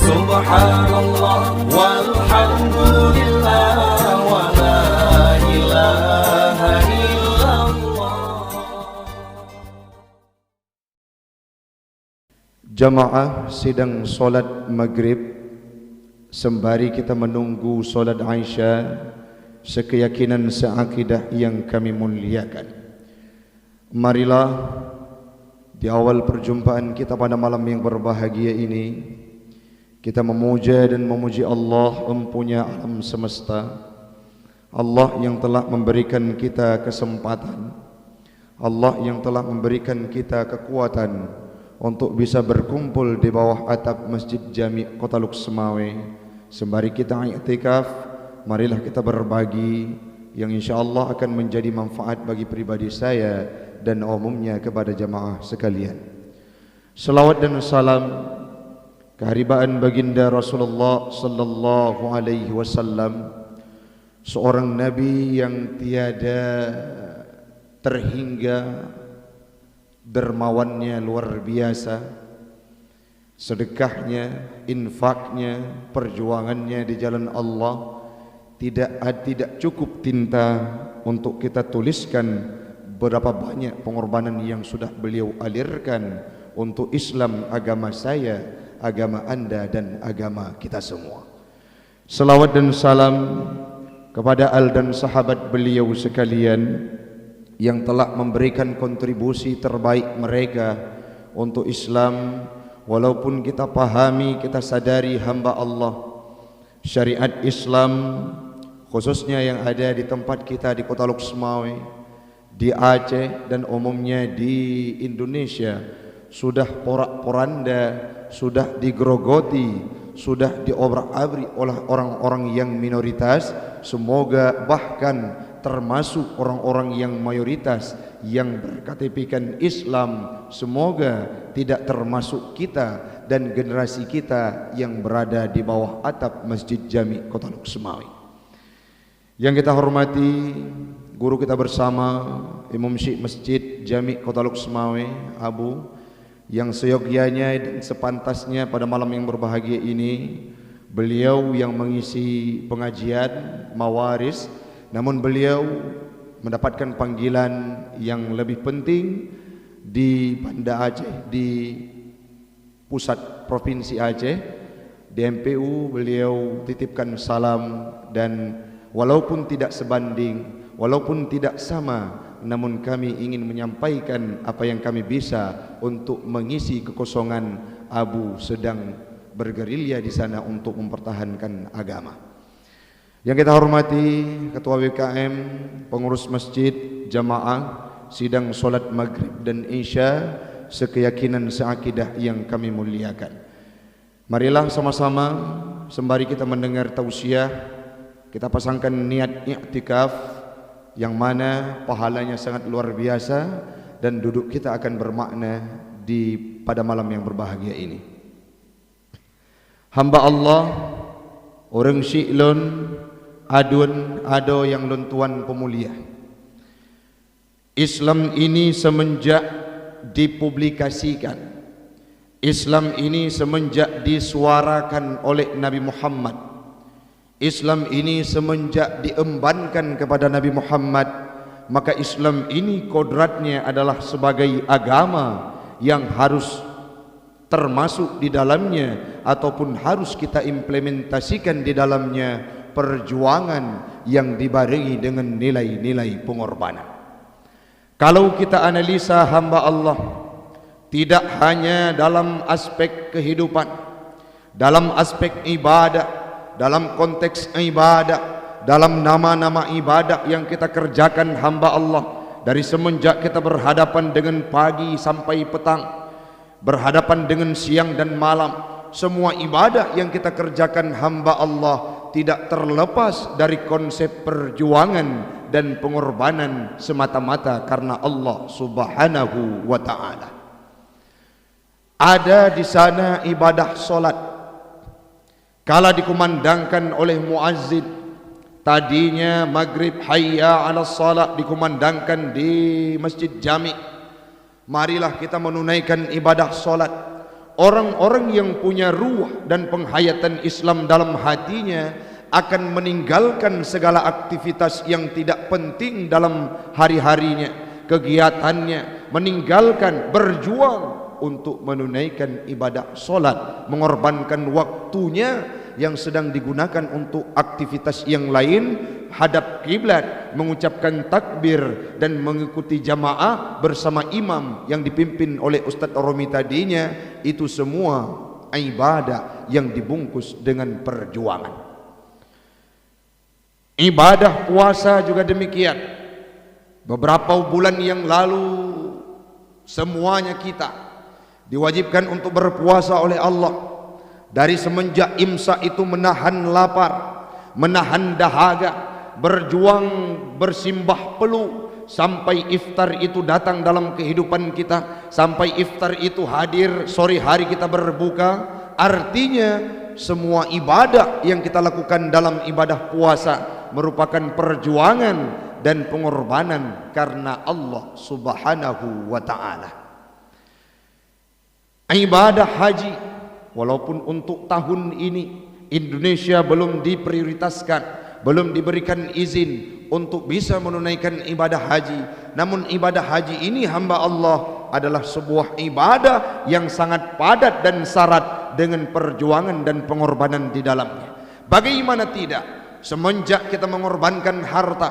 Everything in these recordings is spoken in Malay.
Subhanallah walhamdulillah wa la ilaha illallah. Jamaah sidang solat maghrib, sembari kita menunggu solat Aisyah, sekeyakinan seakidah yang kami muliakan, marilah di awal perjumpaan kita pada malam yang berbahagia ini, kita memuja dan memuji Allah empunya alam semesta, Allah yang telah memberikan kita kesempatan, Allah yang telah memberikan kita kekuatan untuk bisa berkumpul di bawah atap Masjid Jami' Kota Luk Semawe. Sembari kita i'tikaf, marilah kita berbagi yang insyaAllah akan menjadi manfaat bagi pribadi saya dan umumnya kepada jamaah sekalian. Salawat dan salam keharibaan baginda Rasulullah sallallahu alaihi wasallam, seorang nabi yang tiada terhingga, dermawannya luar biasa, sedekahnya, infaknya, perjuangannya di jalan Allah tidak cukup tinta untuk kita tuliskan berapa banyak pengorbanan yang sudah beliau alirkan untuk Islam, agama saya, agama anda dan agama kita semua. Salawat dan salam kepada al dan sahabat beliau sekalian yang telah memberikan kontribusi terbaik mereka untuk Islam. Walaupun kita pahami, kita sadari hamba Allah, syariat Islam khususnya yang ada di tempat kita di Kota Luk Semawe, di Aceh dan umumnya di Indonesia sudah porak-poranda, sudah digerogoti, sudah diobrak-abrik oleh orang-orang yang minoritas. Semoga bahkan termasuk orang-orang yang mayoritas yang berKTP-kan Islam, semoga tidak termasuk kita dan generasi kita yang berada di bawah atap Masjid Jami' Kota Luk Semawe. Yang kita hormati guru kita bersama, Imam Syekh Masjid Jami' Kota Luk Semawe, Abu, yang seyogyanya dan sepantasnya pada malam yang berbahagia ini beliau yang mengisi pengajian mawaris, namun beliau mendapatkan panggilan yang lebih penting di Banda Aceh, di pusat provinsi Aceh, di MPU. Beliau titipkan salam dan walaupun tidak sebanding, walaupun tidak sama, namun kami ingin menyampaikan apa yang kami bisa untuk mengisi kekosongan Abu sedang bergerilya di sana untuk mempertahankan agama. Yang kita hormati Ketua WKM, pengurus masjid, jamaah, sidang solat maghrib dan isya, sekeyakinan seakidah yang kami muliakan. Marilah sama-sama sembari kita mendengar tausiah, kita pasangkan niat i'tikaf yang mana pahalanya sangat luar biasa dan duduk kita akan bermakna pada malam yang berbahagia ini. Hamba Allah, orang syi'lun adun ado yang luntuan pemulia. Islam ini semenjak dipublikasikan, Islam ini semenjak disuarakan oleh Nabi Muhammad, Islam ini semenjak diembankan kepada Nabi Muhammad, maka Islam ini kodratnya adalah sebagai agama yang harus termasuk di dalamnya ataupun harus kita implementasikan di dalamnya perjuangan yang dibarengi dengan nilai-nilai pengorbanan. Kalau kita analisa hamba Allah, tidak hanya dalam aspek kehidupan, dalam aspek ibadah, dalam konteks ibadah, dalam nama-nama ibadah yang kita kerjakan hamba Allah, dari semenjak kita berhadapan dengan pagi sampai petang, berhadapan dengan siang dan malam, semua ibadah yang kita kerjakan hamba Allah tidak terlepas dari konsep perjuangan dan pengorbanan semata-mata karena Allah Subhanahu wa ta'ala. Ada di sana ibadah solat, kala dikumandangkan oleh muazzin, tadinya maghrib hayya 'alas salat dikumandangkan di Masjid Jami'. Marilah kita menunaikan ibadah solat. orang-orang yang punya ruh dan penghayatan Islam dalam hatinya akan meninggalkan segala aktivitas yang tidak penting dalam hari-harinya, kegiatannya, meninggalkan, berjuang untuk menunaikan ibadah solat, mengorbankan waktunya yang sedang digunakan untuk aktivitas yang lain, hadap kiblat, mengucapkan takbir dan mengikuti jamaah bersama imam yang dipimpin oleh Ustaz Romi tadinya. Itu semua ibadah yang dibungkus dengan perjuangan. Ibadah puasa juga demikian. Beberapa bulan yang lalu semuanya kita diwajibkan untuk berpuasa oleh Allah. Dari semenjak imsak itu menahan lapar, menahan dahaga, berjuang bersimbah peluh sampai iftar itu datang dalam kehidupan kita, sampai iftar itu hadir sore hari kita berbuka. Artinya semua ibadah yang kita lakukan dalam ibadah puasa merupakan perjuangan dan pengorbanan karena Allah Subhanahu wa ta'ala. Ibadah haji, walaupun untuk tahun ini Indonesia belum diprioritaskan, belum diberikan izin untuk bisa menunaikan ibadah haji, namun ibadah haji ini hamba Allah adalah sebuah ibadah yang sangat padat dan syarat dengan perjuangan dan pengorbanan di dalamnya. Bagaimana tidak, semenjak kita mengorbankan harta,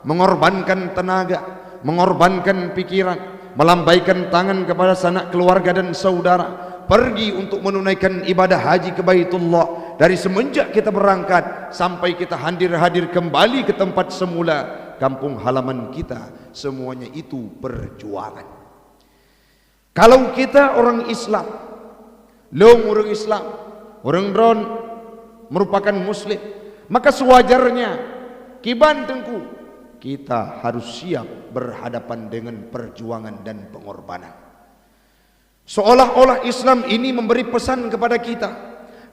mengorbankan tenaga, mengorbankan pikiran, melambaikan tangan kepada sanak keluarga dan saudara, pergi untuk menunaikan ibadah haji ke Baitullah. Dari semenjak kita berangkat sampai kita hadir kembali ke tempat semula, kampung halaman kita, semuanya itu perjuangan. Kalau kita orang Islam, orang Islam, orang Dron merupakan Muslim, maka sewajarnya kiban tengku kita harus siap berhadapan dengan perjuangan dan pengorbanan. Seolah-olah Islam ini memberi pesan kepada kita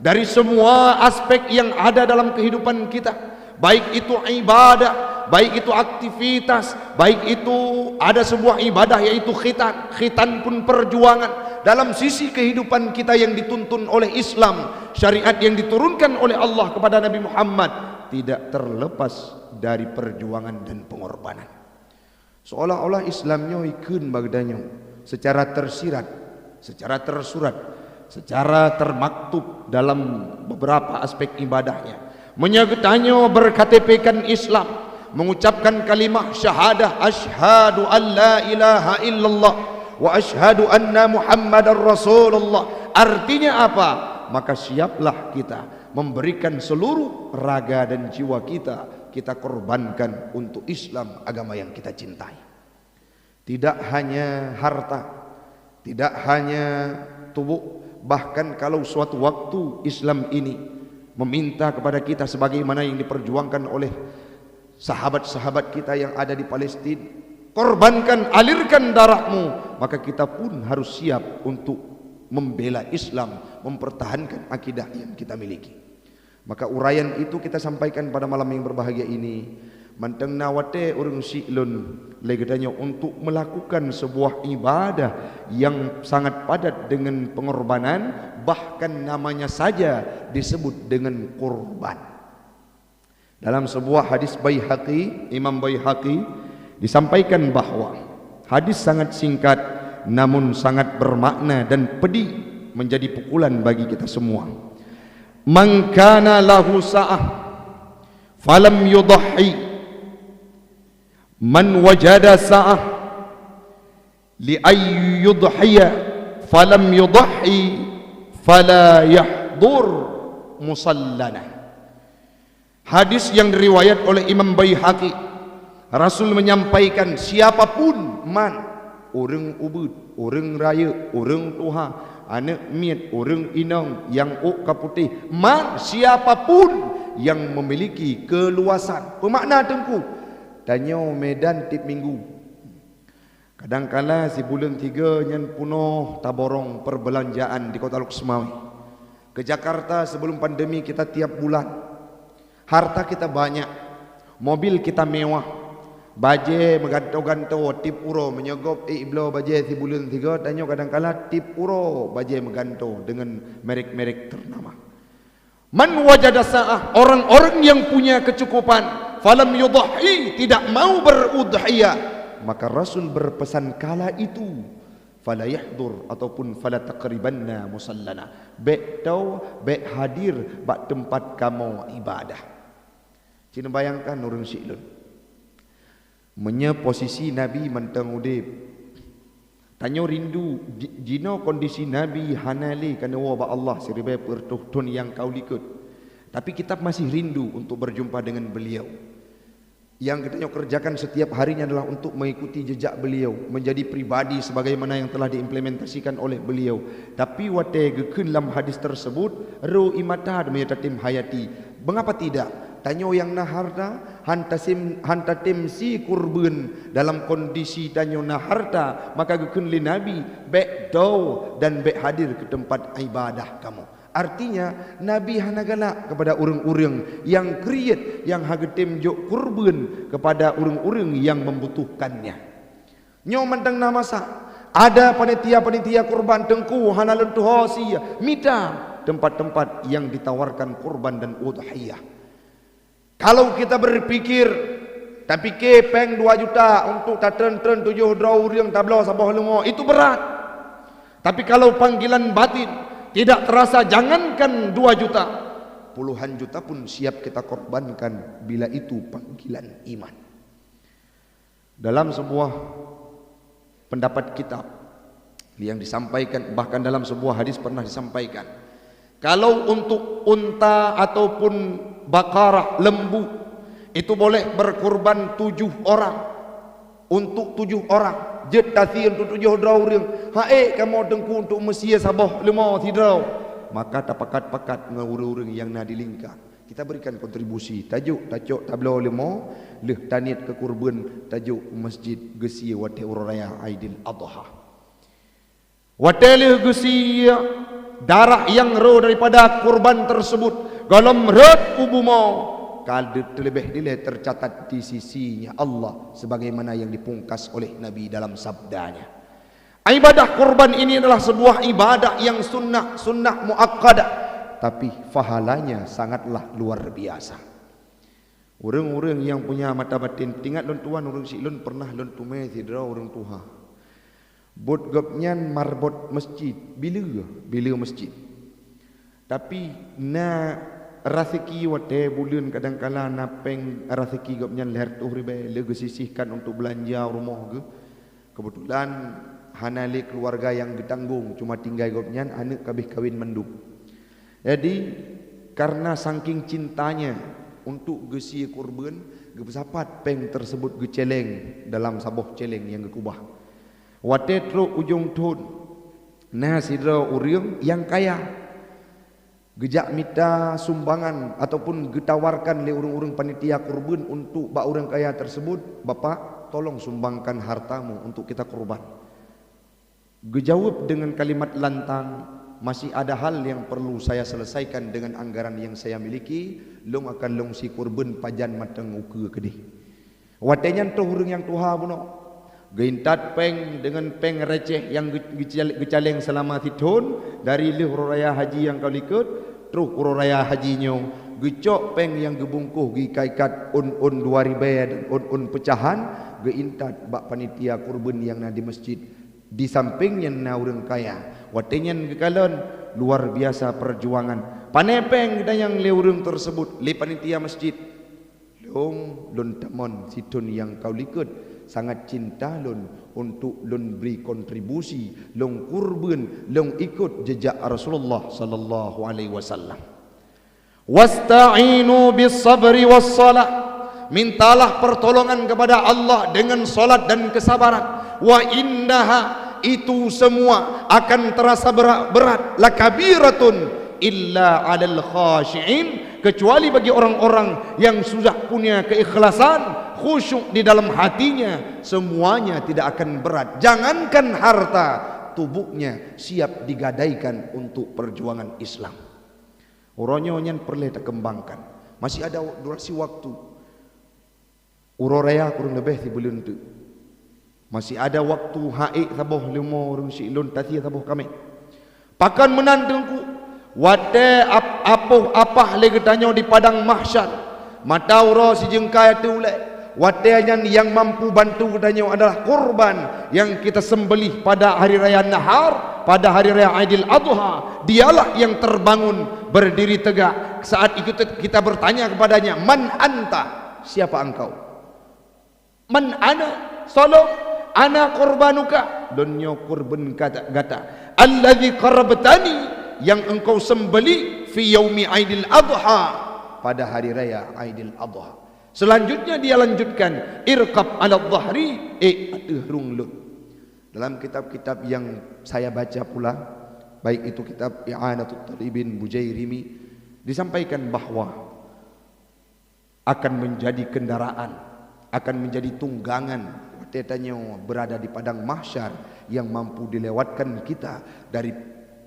dari semua aspek yang ada dalam kehidupan kita, baik itu ibadah, baik itu aktivitas, baik itu ada sebuah ibadah yaitu khitan. Khitan pun perjuangan. Dalam sisi kehidupan kita yang dituntun oleh Islam, syariat yang diturunkan oleh Allah kepada Nabi Muhammad, tidak terlepas dari perjuangan dan pengorbanan. Seolah-olah Islamnya ikun bagdanya secara tersirat, secara tersurat, secara termaktub dalam beberapa aspek ibadahnya. Menyertanya berKTP-kan Islam, mengucapkan kalimah syahadah asyhadu an la ilaha illallah wa asyhadu anna Muhammadar Rasulullah. Artinya apa? Maka siaplah kita memberikan seluruh raga dan jiwa kita korbankan untuk Islam, agama yang kita cintai. Tidak hanya harta, tidak hanya tubuh, bahkan kalau suatu waktu Islam ini meminta kepada kita sebagaimana yang diperjuangkan oleh sahabat-sahabat kita yang ada di Palestina, korbankan, alirkan darahmu, maka kita pun harus siap untuk membela Islam, mempertahankan akidah yang kita miliki. Maka uraian itu kita sampaikan pada malam yang berbahagia ini. Manteng nawate urung si'lun legadanya untuk melakukan sebuah ibadah yang sangat padat dengan pengorbanan, bahkan namanya saja disebut dengan kurban. Dalam sebuah hadis Baihaqi, Imam Baihaqi disampaikan bahwa hadis sangat singkat namun sangat bermakna dan pedih menjadi pukulan bagi kita semua. Man kana lahu sa'ah falam yudhi, man wajada sa'ah li ay yudhiya falam yudhi fala yahdur musallana. Hadis yang diriwayat oleh Imam Baihaqi, Rasul menyampaikan siapapun, man, orang ubud, orang raya, orang tuha, anak miat, orang inang, yang ok kaputih, man, siapapun yang memiliki keluasan. Bermakna tengku tanya medan tip minggu. Kadang-kala si bulan 3 nyan punuh taborong perbelanjaan di Kota Luksmawi. Ke Jakarta sebelum pandemi kita tiap bulan. Harta kita banyak, mobil kita mewah, Baje meganto-ganto tip uro menyogop iblo baje si bulan 3 tanya kadang-kala tip uro baje meganto dengan merek-merek ternama. Man wajada sa'ah, orang-orang yang punya kecukupan, falam yudhi, tidak mau berudhiyah, maka Rasul berpesan kala itu fala yahdur ataupun fala taqribanna musallana, baik tau baik hadir bak tempat kamu ibadah. Cina bayangkan orang Syilun menya posisi Nabi mentang udip. Tanya rindu jino kondisi Nabi hanali kana wa Allah siribai pertuhtun yang kau likut. Tapi kita masih rindu untuk berjumpa dengan beliau. Yang kita kerjakan setiap harinya adalah untuk mengikuti jejak beliau, menjadi pribadi sebagaimana yang telah diimplementasikan oleh beliau. Tapi wate gekeun dalam hadis tersebut ru imata menyatatim hayati. Mengapa tidak? Tanyo yang naharta hantatim si kurban dalam kondisi tanyo naharta, maka gekeun li Nabi baik dau dan baik hadir ke tempat ibadah kamu. Artinya Nabi hanagala kepada orang-orang yang kriat, yang hagetim jok kurban kepada orang-orang yang membutuhkannya. Nyo mentang namasa ada panitia-panitia kurban tengku hanalun tuhosia mita tempat-tempat yang ditawarkan kurban dan udhiyah. Kalau kita berpikir tapi kepeng 2 juta untuk tatren-tren 7 orang tablo sabah lungo itu berat. Tapi kalau panggilan batin tidak terasa, jangankan 2 juta, puluhan juta pun siap kita korbankan bila itu panggilan iman. Dalam sebuah pendapat kitab yang disampaikan, bahkan dalam sebuah hadis pernah disampaikan, kalau untuk unta ataupun bakarah, lembu, itu boleh berkorban 7 orang. Untuk 7 orang jet tasi untuk 7 orang. Hae kamu dengku untuk mesia sabah 5 tidrau. Maka tapakat-pakat dengan orang-orang yang nak dilingkar. Kita berikan kontribusi. Tajuk tajuk tablau 5 leh tanit ke kurban tajuk masjid Gesia Wate Uraya Aidil Adha. Wate leh Gesia darah yang ro daripada kurban tersebut galam red ubumau kalau terlebih dile tercatat di sisinya Allah sebagaimana yang dipungkas oleh Nabi dalam sabdanya. Ibadah kurban ini adalah sebuah ibadah yang sunnah muakkadah, tapi pahalanya sangatlah luar biasa. Orang-orang yang punya mata batin, ingat lon tuan orang Syilun pernah lon tumai tidra orang tuha. Bot gopnyan marbot masjid bila masjid. Tapi na rezeki wate bulan kadang-kala napeng rezeki gopnyan leher tu ribe lego sisihkan untuk belanja rumah ke. Kebetulan hanali keluarga yang ditanggung cuma tinggal gopnyan anak kabih kawin menduk. Jadi karena saking cintanya untuk gesi kurban, gebesapat peng tersebut geceleng dalam saboh celeng yang gekubah. Wate tro ujung tun nah sidra urang yang kaya gejak minta sumbangan ataupun getawarkan oleh orang-orang panitia kurban untuk bak orang kaya tersebut, bapak tolong sumbangkan hartamu untuk kita kurban. Gejawab dengan kalimat lantang, masih ada hal yang perlu saya selesaikan dengan anggaran yang saya miliki, long akan long si kurban pajan mateng uke kedih. Watenyan tu orang yang tuha buno geintat peng dengan peng receh yang gecaleng selama titun dari lih raya haji yang kau likut truk raya hajinya gecok peng yang gebungkuh gikaikat un 2000 dan un pecahan geintat bak panitia kurban yang na di masjid di sampingnya na urang kaya watenyan gekalon luar biasa perjuangan panepeng kita yang le urang tersebut le panitia masjid lon tamon situn yang kau likut sangat cinta lon untuk lon beri kontribusi lon kurban lon ikut jejak Rasulullah sallallahu alaihi wasallam. Wasta'inu bis sabri was salat, mintalah pertolongan kepada Allah dengan salat dan kesabaran. Wa innaha, itu semua akan terasa berat lakabiratun illa 'alal khashi'in, kecuali bagi orang-orang yang sudah punya keikhlasan, khusyuk di dalam hatinya, semuanya tidak akan berat. Jangankan harta, tubuhnya siap digadaikan untuk perjuangan Islam. Orangnya yang perlu kita kembangkan. Masih ada durasi waktu. Uro raya kurang lebih 3 bulan tu. Masih ada waktu haik sabuh 5 orang silun tati sabuh kami. Pakan menandengku wate apa lagi tanya di padang mahsyar. Mata uro si jengkai tu ulai. Wate yang mampu bantu katanya adalah kurban yang kita sembelih pada hari raya Nahar, pada hari raya Aidil Adha. Dialah yang terbangun berdiri tegak. Saat itu kita bertanya kepadanya, "Man anta?" Siapa engkau? "Man ana?" "Salom ana kurbanuka." Dunya kurban gata. "Allazi qarabtani," yang engkau sembeli fi yaumi Aidil Adha, pada hari raya Aidil Adha. Selanjutnya dia lanjutkan, "Irqab 'ala dhahri," atuhrung lut. Dalam kitab-kitab yang saya baca pula, baik itu kitab I'anatut Talibin Bujairimi, disampaikan bahwa akan menjadi kendaraan, akan menjadi tunggangan tetanya berada di padang mahsyar yang mampu dilewatkan kita dari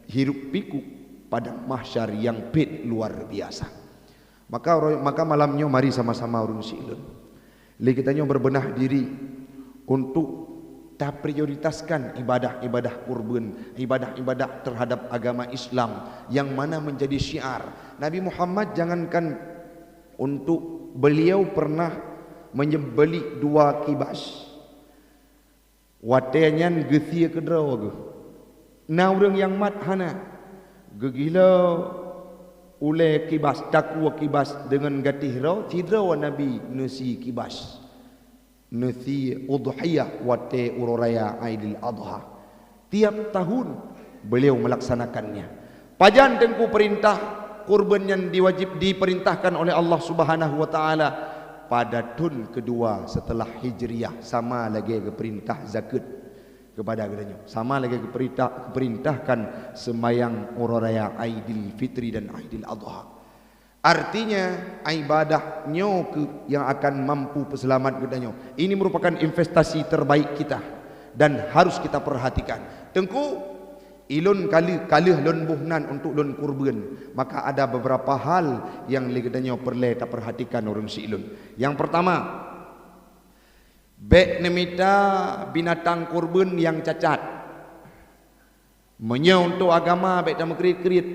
hiruk pikuk padang mahsyar yang pit luar biasa. Maka malamnya mari sama-sama urung silun. Kitanya berbenah diri untuk tak prioritaskan ibadah-ibadah kurban, ibadah-ibadah terhadap agama Islam yang mana menjadi syiar. Nabi Muhammad jangankan untuk beliau pernah menyembelih 2 kibas. Watenyan gesia kedraw ge. Na urang yang mat hana gegila ule kibas takwa kibas dengan gatih raw tidra wa nabi nasi kibas nasi udhiyah wate ururaya Aidil Adha. Tiap tahun beliau melaksanakannya. Pajan tengku perintah kurban yang diperintahkan oleh Allah Subhanahu wa taala pada tahun kedua setelah Hijriah, sama lagi ke perintah zakat kepada gedanya, sama lagi perintahkan semayang ururaya Aidil Fitri dan Aidil Adha. Artinya ibadahnya yang akan mampu peselamat gedanya. Ini merupakan investasi terbaik kita dan harus kita perhatikan. Tengku ilun kalih lun buhnan untuk lun kurban, maka ada beberapa hal yang legedanya perlu kita perhatikan orang si ilun. Yang pertama, bek nemita binatang kurban yang cacat. Menya untuk agama bek ta mekrit-krit.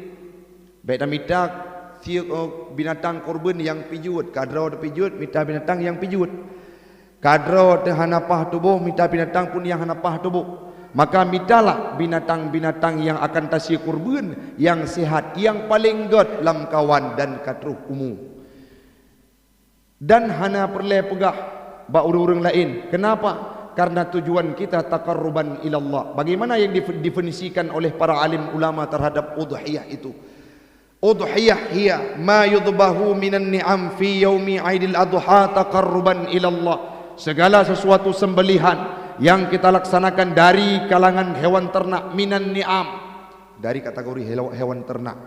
Bek nemita binatang kurban yang pijut, kadro de pijut mita binatang yang pijut. Kadro te hanapah tubuh mita binatang pun yang hanapah tubuh. Maka mitalah binatang-binatang yang akan tasih kurban yang sehat, yang paling god lam kawan dan katruh umum. Dan hana perle pegah ba urang lain. Kenapa? Karena tujuan kita taqarruban ilallah. Bagaimana yang didefinisikan oleh para alim ulama terhadap udhiyah itu? Udhiyah hiya ma yudbahu minan ni'am fi yaumi Aidil Adha taqarruban ilallah. Segala sesuatu sembelihan yang kita laksanakan dari kalangan hewan ternak minan ni'am, dari kategori hewan ternak.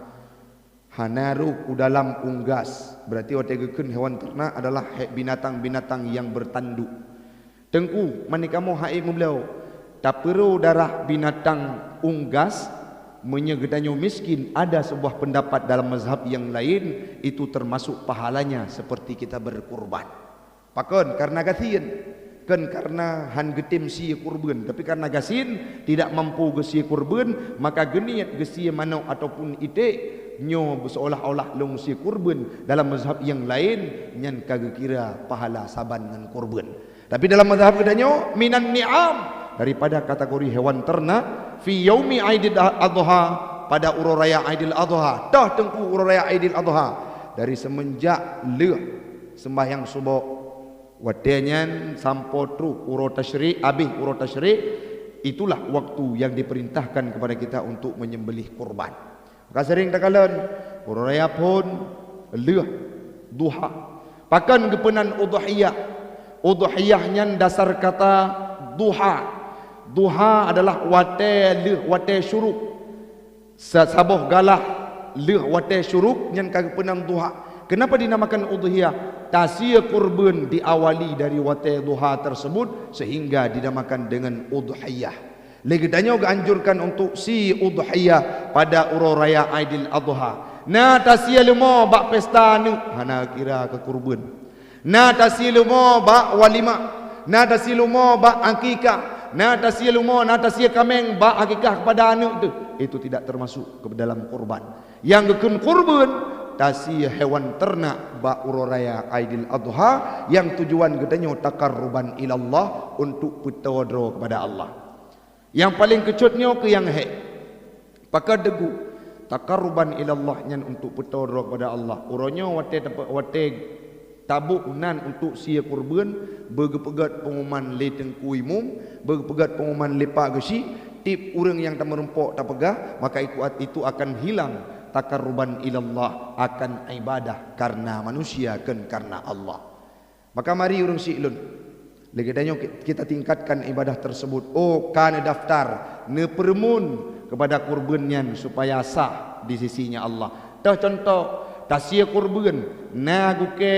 Hanaru ku dalam unggas, berarti wategekeun hewan ternak adalah binatang-binatang yang bertanduk. Tengku manika mo hae beliau tak perlu darah binatang unggas menyegedanyo miskin. Ada sebuah pendapat dalam mazhab yang lain itu termasuk pahalanya seperti kita berkurban. Pakon karena kasihan, kan karena han getim si kurban, tapi karena gasin tidak mampu gesi kurban, maka geniat gesi manau ataupun ite nyo seolah-olah long si kurban. Dalam mazhab yang lain nyan kagak kira pahala saban dengan kurban. Tapi dalam mazhab kedanyo minan ni'am, daripada kategori hewan ternak fi yaumi Aidil Adha, pada ururaya Aidil Adha. Dah tengku ururaya Aidil Adha dari semenjak sembahyang subuh watenyan sampo tru uro tasyrik, habis uro tasyrik, itulah waktu yang diperintahkan kepada kita untuk menyembelih kurban. Maka sering takalan uro raya pun leuh duha. Pakan gepenan udhiyah. Udhiyahnya dasar kata duha. Duha adalah wate syuruk. Saboh galah leuh wate syuruk nyan kagepenan duha. Kenapa dinamakan udhiyah? Tasya kurban diawali dari wate duha tersebut sehingga dinamakan dengan udhiyah. Legedanya dianjurkan untuk si udhiyah pada ururaya Aidil Adha. Na tasya lemo bak pesta ni hana kira ke kurban. Na tasilumo ba walima, na tasilumo ba akikah, na tasilumo na tasia kameng ba akikah kepada anak tu. Itu tidak termasuk ke dalam kurban. Yang gekun kurban tasia hewan ternak ba ururaya Aidil Adha yang tujuan gedanya takarruban ilallah, untuk bertawadro kepada Allah. Yang paling kecutnya ke yang pakai degu takarruban ilallah nyan untuk bertawadro kepada Allah. Uronya wate tabuk nan untuk sia kurban, bergepegat pengumuman le tengkuimum, bergepegat pengumuman lepak gesi, tip orang yang tak merempok tak pegah, maka itu akan hilang takarruban ilallah, akan ibadah karena manusia kan karena Allah. Maka mari orang si'lun legatanya kita tingkatkan ibadah tersebut. Oh kana daftar ne permun kepada kurbannya supaya sah di sisinya Allah. Dah contoh tasia kurban na guke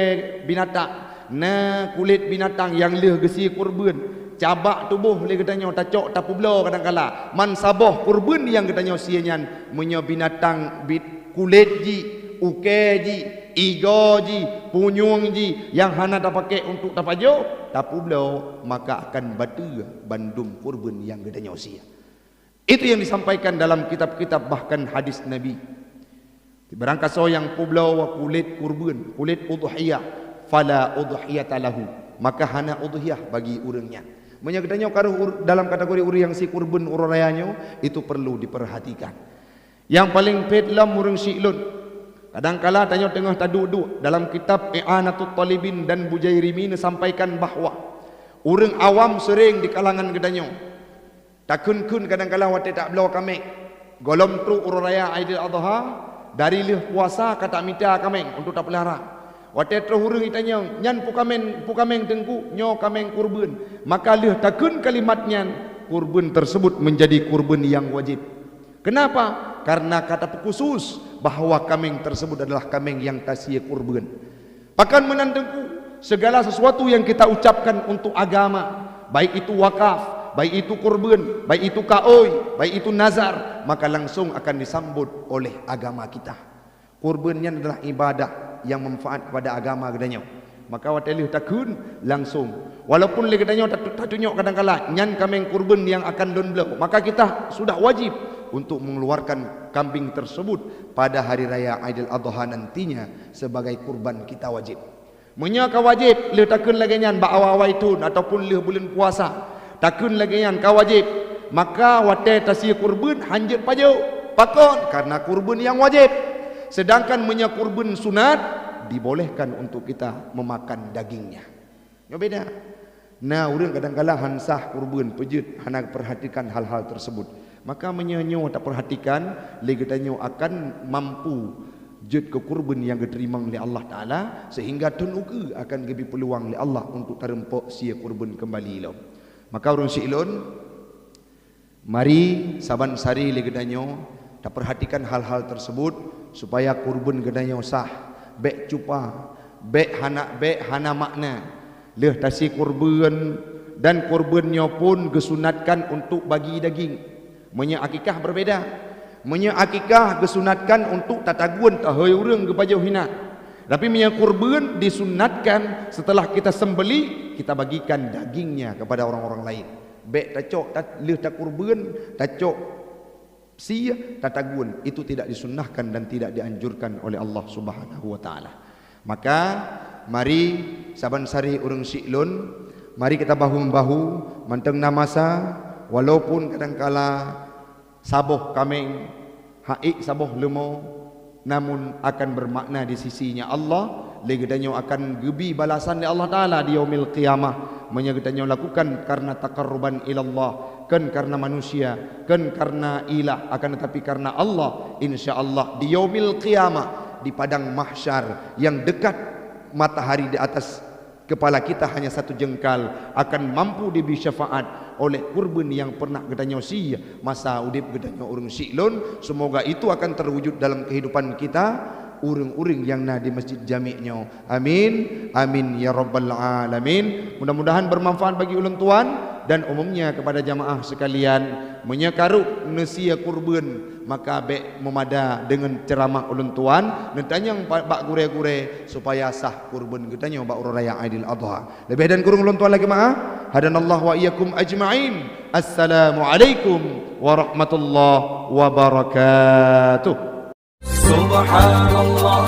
binatang, na kulit binatang yang leh gesi kurban, cabak tubuh le katanya tacok tapu blo kadang-kala man saboh kurban yang katanya sianyan menyo binatang kulit ji, uke ji, igo ji, punyung ji yang hana tak pakai untuk tapajo tapu blo, maka akan batu bandung kurban yang katanya sia. Itu yang disampaikan dalam kitab-kitab bahkan hadis Nabi. Barangkaso yang publau kulit kurban, kulit udhiyah, fala udhiyata lahu, maka hana udhiyah bagi urangnya. Menyagdanya dalam kategori urang yang si kurban urayanya itu perlu diperhatikan. Yang paling pedlam urang si'lun, kadangkala tanya tengah taduk-duk dalam kitab I'anatul Talibin dan Bujairimi sampaikan bahawa urang awam sering di kalangan gedanya takun-kun kadangkala wate tak belau kami golom tu uraya Aidil Adha dari leh puasa kata minta kameng untuk tak pelihara. Wate terhurung itanya nyan pukameng tengku nyo kameng kurban, maka leh takun kalimatnya kurban tersebut menjadi kurban yang wajib. Kenapa? Karena kata khusus bahawa kameng tersebut adalah kameng yang tasia kurban. Pakan menantengku segala sesuatu yang kita ucapkan untuk agama, baik itu wakaf, baik itu kurban, baik itu kaoi, baik itu nazar, maka langsung akan disambut oleh agama kita. Kurbannya adalah ibadah yang manfaat kepada agama gedanya. Maka watelih takun langsung, walaupun le gedanya tak tunjuk kadang-kala nyan kameng kurban yang akan don blau, maka kita sudah wajib untuk mengeluarkan kambing tersebut pada hari raya Aidil Adha nantinya sebagai kurban kita wajib. Menyaka wajib le takun lagi nyan ba awal itu ataupun le bulan puasa takun lagi yang kau wajib, maka wate tasia kurban hanjir pajo pakon karena kurban yang wajib. Sedangkan menyak kurban sunat dibolehkan untuk kita memakan dagingnya. Ya beda. Nah, orang kadang-kala hansah kurban pejut hana perhatikan hal-hal tersebut. Maka menyanyo tak perhatikan legatanyo akan mampu jut ke kurban yang diterima oleh Allah Taala sehingga tunuka akan lebih peluang oleh Allah untuk terempok sia kurban kembali lo. Maka orang si'lun mari saban sari le gedanyo tak perhatikan hal-hal tersebut supaya kurban gedanyo sah, bek cupa, bek hana makna. Leh tasi kurban dan kurbannya pun gesunatkan untuk bagi daging. Menya akikah berbeda. Menya akikah gesunatkan untuk tataguan tahoy urang ke hina. Tapi minyak kurban disunatkan setelah kita sembeli, kita bagikan dagingnya kepada orang-orang lain. Bek tacok leh tak kurban, tacok sia tatagun, itu tidak disunnahkan dan tidak dianjurkan oleh Allah Subhanahu wa taala. Maka mari saban sari urang si'lun, mari kita bahu-bahu manteng namasa walaupun kadangkala saboh kameng haik saboh lemo, namun akan bermakna di sisinya Allah. Legadanyo akan gebi balasan dari Allah Ta'ala di yaumil qiyamah. Menyegadanyo lakukan karena takarruban ilallah, kan karena manusia, kan karena ilah, akan tetapi karena Allah. InsyaAllah di yaumil qiyamah, di padang mahsyar yang dekat matahari di atas kepala kita hanya satu jengkal, akan mampu diberi syafaat oleh kurban yang pernah gedanyo sia masa udip gedanyo urang si'lun. Semoga itu akan terwujud dalam kehidupan kita, uring-uring yang na di masjid jami'nya. Amin, amin ya rabbal alamin. Mudah-mudahan bermanfaat bagi ulun tuan dan umumnya kepada jamaah sekalian. menyakaruk nesia kurban maka be memada dengan ceramah ulun tuan nentanya bak gure-gure supaya sah kurban kitanya bak raya Aidil Adha. Lebih dan kurung ulun tuan lagi maaf. Hadanallahu wa iyyakum ajma'in. Assalamualaikum warahmatullahi wabarakatuh. Subhanallah